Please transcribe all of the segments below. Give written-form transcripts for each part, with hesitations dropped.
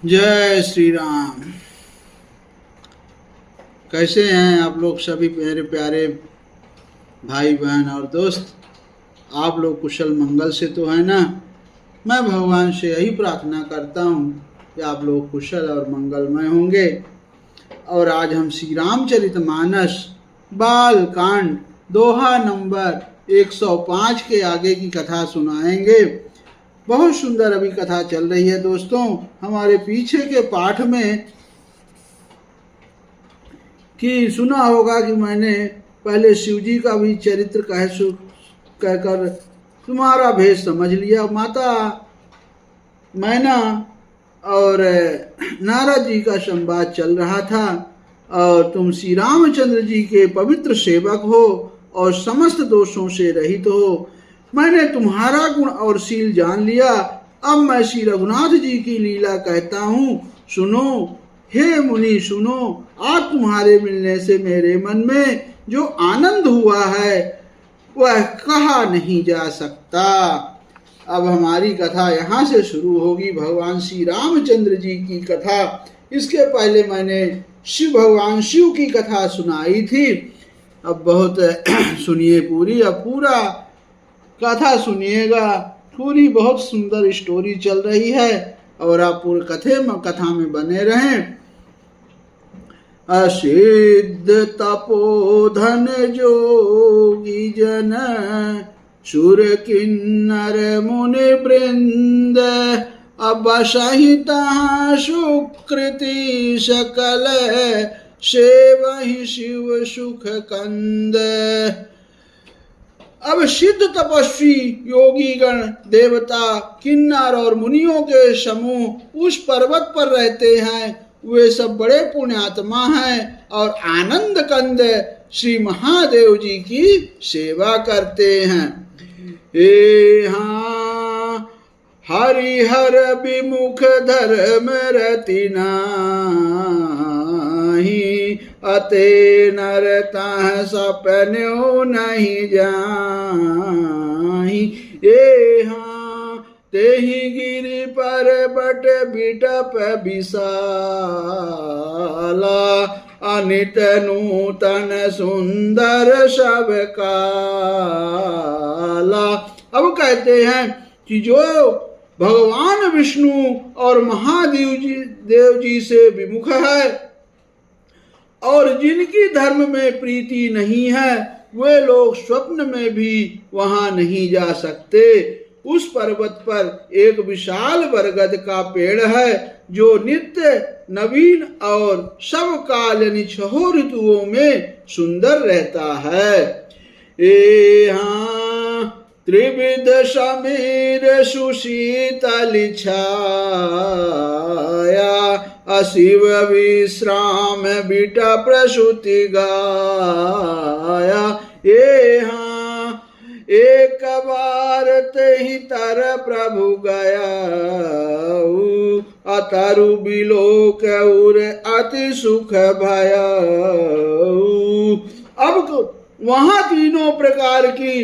जय श्री राम। कैसे हैं आप लोग सभी मेरे प्यारे भाई बहन और दोस्त। आप लोग कुशल मंगल से तो है ना। मैं भगवान से यही प्रार्थना करता हूँ कि आप लोग कुशल और मंगलमय होंगे। और आज हम श्री रामचरितमानस बाल कांड दोहा नंबर 105 के आगे की कथा सुनाएंगे। बहुत सुंदर अभी कथा चल रही है दोस्तों। हमारे पीछे के पाठ में कि सुना होगा कि मैंने पहले शिव जी का भी चरित्र कहकर तुम्हारा भेष समझ लिया। माता मैना और नारद जी का संवाद चल रहा था और तुम श्री रामचंद्र जी के पवित्र सेवक हो और समस्त दोषों से रहित हो। मैंने तुम्हारा गुण और शील जान लिया। अब मैं श्री रघुनाथ जी की लीला कहता हूँ, सुनो। हे मुनि सुनो, आज तुम्हारे मिलने से मेरे मन में जो आनंद हुआ है वह कहा नहीं जा सकता। अब हमारी कथा यहाँ से शुरू होगी, भगवान श्री रामचंद्र जी की कथा। इसके पहले मैंने भगवान शिव की कथा सुनाई थी। अब बहुत सुनिए पूरी, अब पूरा कथा सुनिएगा। पूरी बहुत सुंदर स्टोरी चल रही है और आप पूरे कथा में बने रहें। असिद्ध तपोधन जोगी जन सुर किन्नर मुनि वृंद अबसहिता सुकृति सकल सेवहि शिव सुख कंद। अब सिद्ध तपस्वी योगी गण देवता किन्नर और मुनियों के समूह उस पर्वत पर रहते हैं। वे सब बड़े पुण्यात्मा हैं और आनंद कंद श्री महादेव जी की सेवा करते हैं। हाँ हरिहर विमुख धर्म रति नाही अते नर ताह सपन्यो नहीं जाहि। हाँ तेहि गिरि पर बट बिटप विशाला अनित नूतन सुंदर सब काला। अब कहते हैं कि जो भगवान विष्णु और महादेव जी से विमुख है और जिनकी धर्म में प्रीति नहीं है, वे लोग स्वप्न में भी वहां नहीं जा सकते। उस पर्वत पर एक विशाल बरगद का पेड़ है जो नित्य नवीन और सब काल यानी 6 ऋतुओं में सुंदर रहता है। हाँ त्रिविध समीर सुशीतल छाया अशिव विश्राम बिटा प्रसूति गाया। हाँ एक बार तेहि तर प्रभु गया अतरु बिलोक उर अति सुख भया। अब वहां तीनों प्रकार की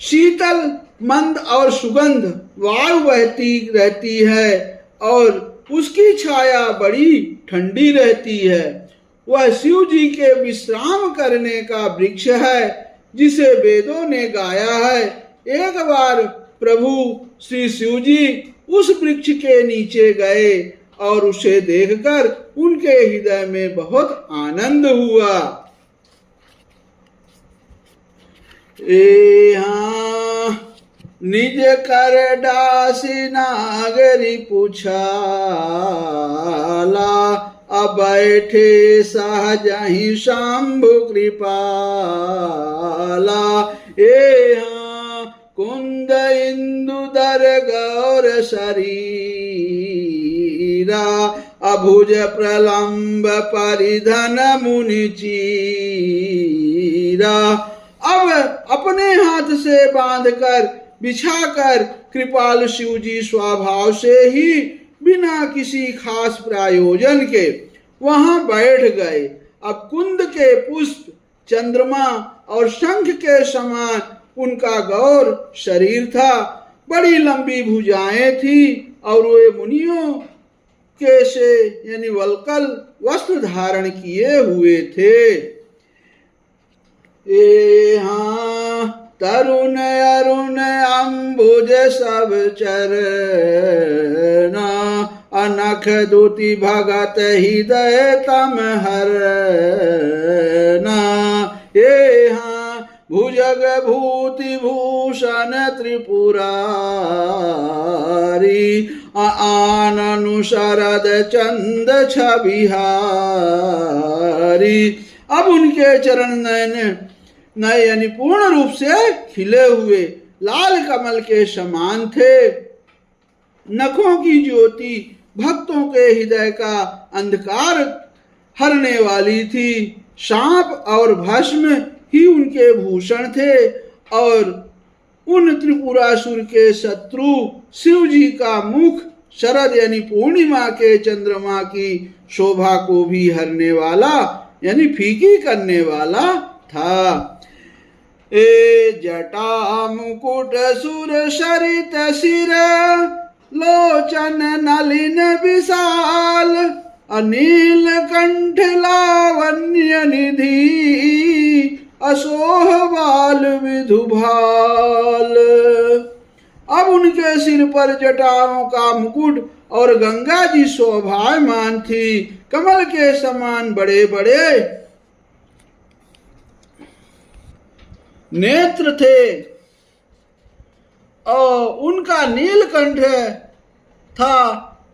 शीतल मंद और सुगंध वायु बहती रहती है और उसकी छाया बड़ी ठंडी रहती है। वह शिव जी के विश्राम करने का वृक्ष है जिसे वेदों ने गाया है। एक बार प्रभु श्री शिव जी उस वृक्ष के नीचे गए और उसे देखकर उनके हृदय में बहुत आनंद हुआ। हाँ निज कर दासी नागरी पूछाला अब बैठे सहजहि शंभु कृपाला। हाँ कुंद इंदुदर गौर शरीरा अभुज प्रलंब परिधन मुनि चीरा। अब अपने हाथ से बांधकर बिछाकर कृपाल शिव जी स्वभाव से ही बिना किसी खास प्रयोजन के वहां बैठ गए। अब कुंद के पुष्प चंद्रमा और शंख के समान उनका गौर शरीर था। बड़ी लंबी भुजाएं थी और वे मुनियों के से यानी वल्कल वस्त्र धारण किए हुए थे। तरुण अरुण अम्बुज सब चरना, अनख दुति भगत हृदय तम हरना। भुजग भूति भूषण त्रिपुरारी, आननु शरद चंद छबिहारी। अब उनके चरण नयन नए यानी पूर्ण रूप से खिले हुए लाल कमल के समान थे। नखों की ज्योति भक्तों के हृदय का अंधकार हरने वाली थी। सांप और भस्म ही उनके भूषण थे और उन त्रिपुरासुर के शत्रु शिव जी का मुख शरद यानी पूर्णिमा के चंद्रमा की शोभा को भी हरने वाला यानी फीकी करने वाला था। जटा मुकुट सुर सरित सिर, लोचन नलिन विशाल, अनील कंठ लावण्य निधि, असोह बाल विधुभाल। अब उनके सिर पर जटाओं का मुकुट और गंगा जी शोभायमान थी। कमल के समान बड़े बड़े नेत्र थे और उनका नीलकंठ था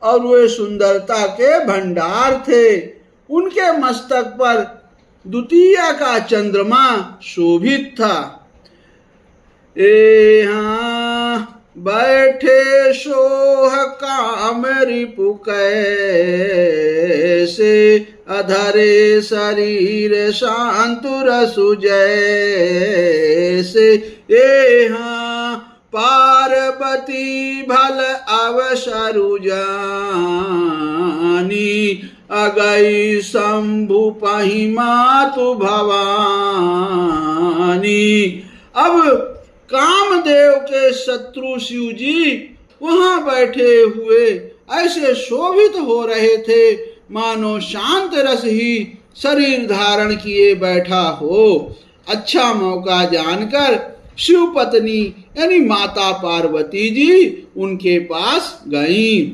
और वे सुंदरता के भंडार थे। उनके मस्तक पर द्वितीया का चंद्रमा शोभित था। बैठे सोह काम रिपु कैसे, अधरे शरीर शांतुर सुजैसे। पार्वती भल अवसरु जानी, अगई शंभु पहि मातु भवानी। अब कामदेव के शत्रु शिव जी वहां बैठे हुए ऐसे शोभित हो रहे थे मानो शांत रस ही शरीर धारण किए बैठा हो। अच्छा मौका जानकर शिव पत्नी यानी माता पार्वती जी उनके पास गईं।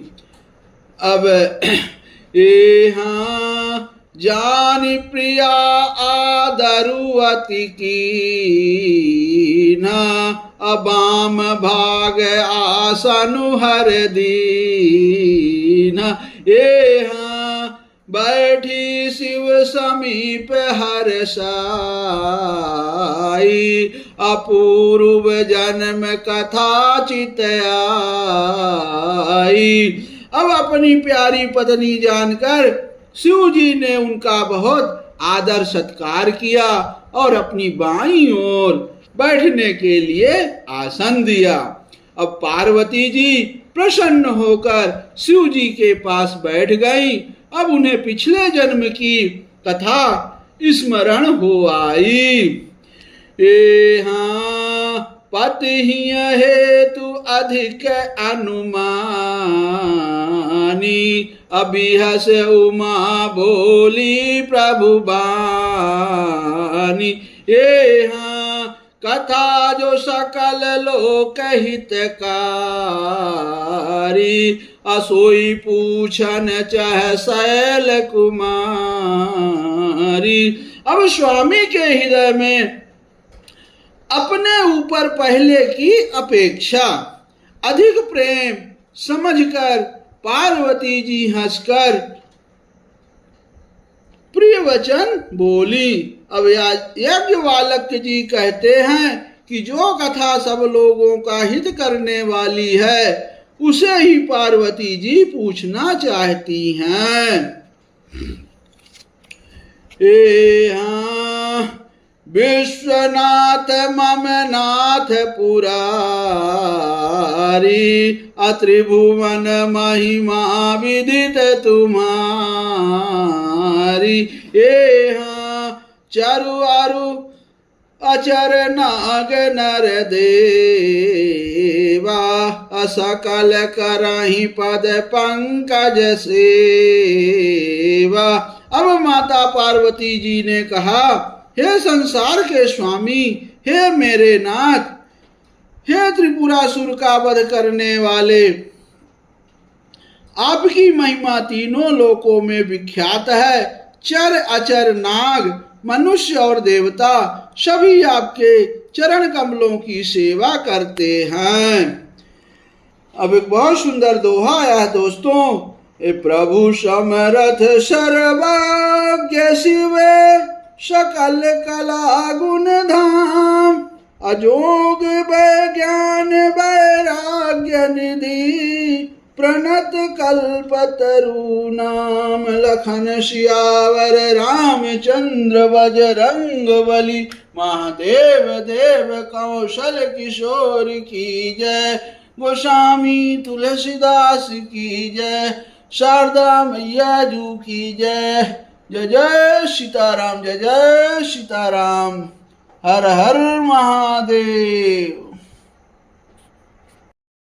अब जानी प्रिया आदरुअति कीना, अबाम भाग आसनु हर दीना। बैठी शिव समीप हर साई, अपूर्व जन्म कथा चित आई। अब अपनी प्यारी पत्नी जानकर शिव जी ने उनका बहुत आदर सत्कार किया और अपनी बाईं ओर बैठने के लिए आसन दिया। अब पार्वती जी प्रसन्न होकर शिव जी के पास बैठ गई। अब उन्हें पिछले जन्म की कथा स्मरण हो आई। पति हेतु अधिक अनुमानी, अभिहस उमा बोली प्रभु बानी। कथा जो सकल लोक हितकारी, असोई पूछन चह शैल कुमारी। अब स्वामी के हृदय में अपने ऊपर पहले की अपेक्षा अधिक प्रेम समझकर पार्वती जी हंसकर प्रिय वचन बोली। अब याज्ञवल्क्य जी कहते हैं कि जो कथा सब लोगों का हित करने वाली है उसे ही पार्वती जी पूछना चाहती हैं। विश्वनाथ मम नाथ पुरारी, अत्रिभुवन महिमा विदित तुम्हारी। चरु अरु अचर नाग नर देव, सेवा असकल करहि पद पंकज सेवा। अब माता पार्वती जी ने कहा, हे संसार के स्वामी, हे मेरे नाथ, हे त्रिपुरासुर का वध करने वाले, आपकी महिमा तीनों लोकों में विख्यात है। चर अचर नाग मनुष्य और देवता सभी आपके चरण कमलों की सेवा करते हैं। अब एक बहुत सुंदर दोहा आया है दोस्तों। ए प्रभु समरथ सर्वज्ञ शिवे सकल कला गुण धाम, अजोग वैज्ञान वैराग्य निधि प्रणत कल्पतरु नाम। लखन सियावर रामचंद्र बजरंग बली, महादेव देव कौशल किशोर की जय। गोस्वामी तुलसीदास की जय, शारदा मैया जू की जय। जय जय सीताराम, जय जय सीताराम। हर हर महादेव।